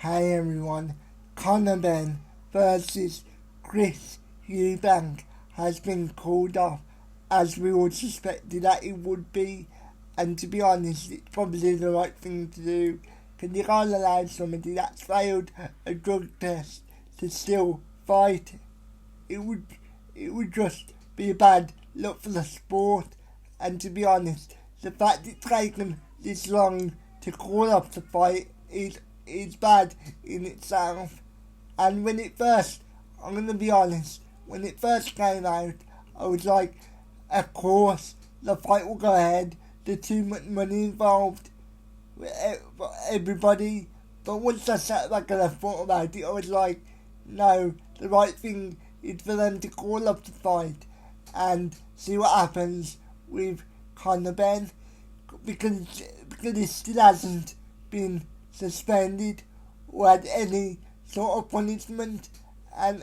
Hey everyone, Conor Benn versus Chris Eubank has been called off, as we all suspected that it would be, and to be honest, it's probably the right thing to do, because you can't allow somebody that's failed a drug test to still fight. It would just be a bad look for the sport, and to be honest, the fact it's taken this long to call off the fight is bad in itself. And when it first, I'm going to be honest, when it first came out, I was like, of course, the fight will go ahead, there's too much money involved for everybody. But once I sat back and I thought about it, I was like, no, the right thing is for them to call up the fight and see what happens with Conor Benn, because he still hasn't been suspended or had any sort of punishment, and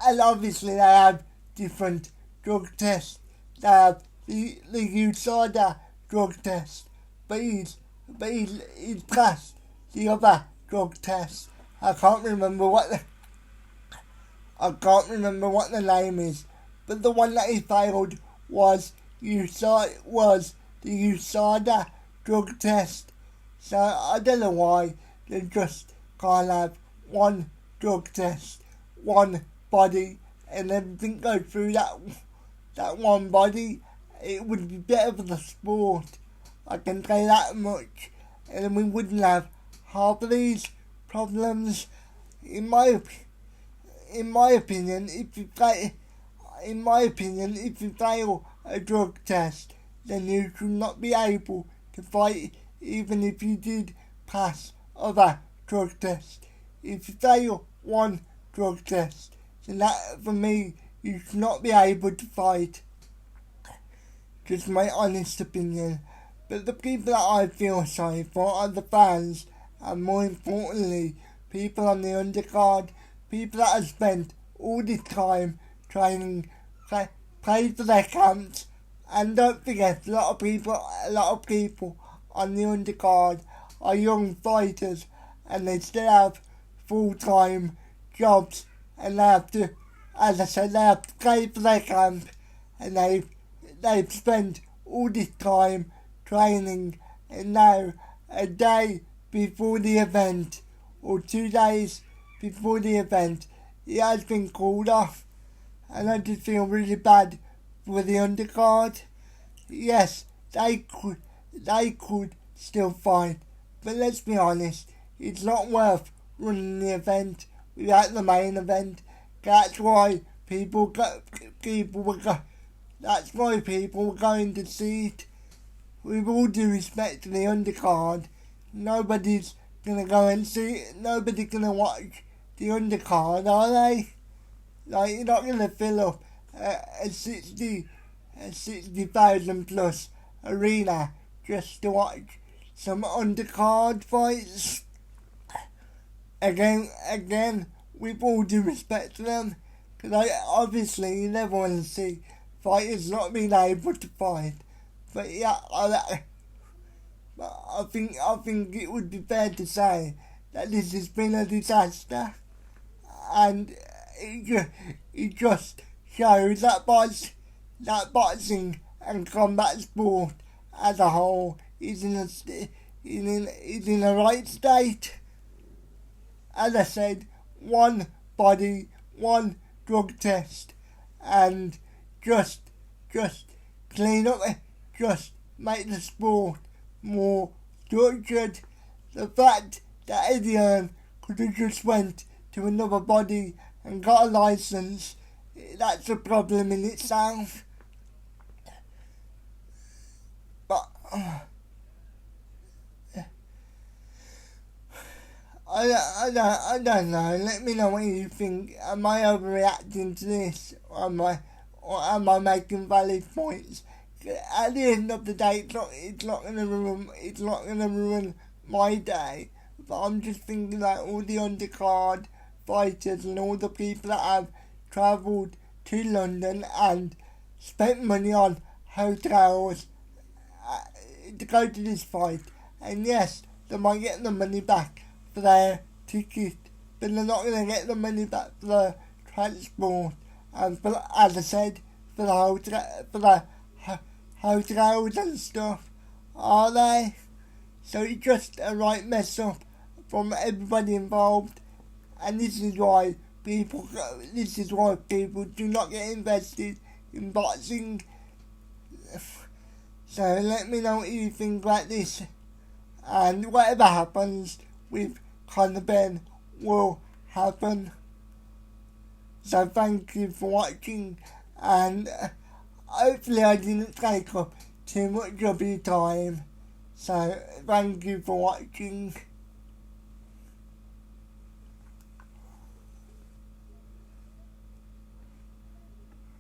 obviously they have different drug tests. They have the USADA drug test, but he's passed the other drug test. I can't remember what the name is, but the one that he failed was the USADA drug test. So I don't know why they just can't have one drug test, one body, and everything go through that one body. It would be better for the sport, I can say that much, and then we wouldn't have half of these problems. In my opinion, if you fail a drug test, then you should not be able to fight, even if you did pass other drug tests. If you fail one drug test, then that, for me, you should not be able to fight. Just my honest opinion. But the people that I feel sorry for are the fans, and more importantly, people on the undercard, people that have spent all this time training, paid for their camps. And don't forget, a lot of people on the undercard are young fighters, and they still have full-time jobs, and they have to, as I said, they have to pay for their camp, and they've spent all this time training, and now a day before the event, or 2 days before the event, it has been called off, and I just feel really bad for the undercard. Yes, they could still fight, but let's be honest, it's not worth running the event without the main event. That's why people were going to see it. With all due respect to the undercard, nobody's gonna go and see it. Nobody's gonna watch the undercard, are they? Like, you're not gonna fill up a 60,000 plus arena just to watch some undercard fights. Again, with all due respect to them, because obviously you never want to see fighters not being able to fight. But yeah, I think it would be fair to say that this has been a disaster, and it just shows that boxing and combat sport as a whole is in a right state. As I said, one body, one drug test, and just clean up, just make the sport more structured. The fact that Eddie Hearn could have just went to another body and got a license, that's a problem in itself. But I don't know. Let me know what you think. Am I overreacting to this, or am I making valid points? At the end of the day, it's not gonna ruin my day. But I'm just thinking that all the undercard fighters and all the people that have travelled to London and spent money on hotels to go to this fight. And yes, they might get the money back for their ticket, but they're not going to get the money back for the transport. And for, as I said, for the hotels and stuff, are they? So it's just a right mess up from everybody involved, and this is why people do not get invested in boxing. So let me know what you think about this, and whatever happens with Conor Benn will happen. So thank you for watching, and hopefully I didn't take up too much of your time. So thank you for watching.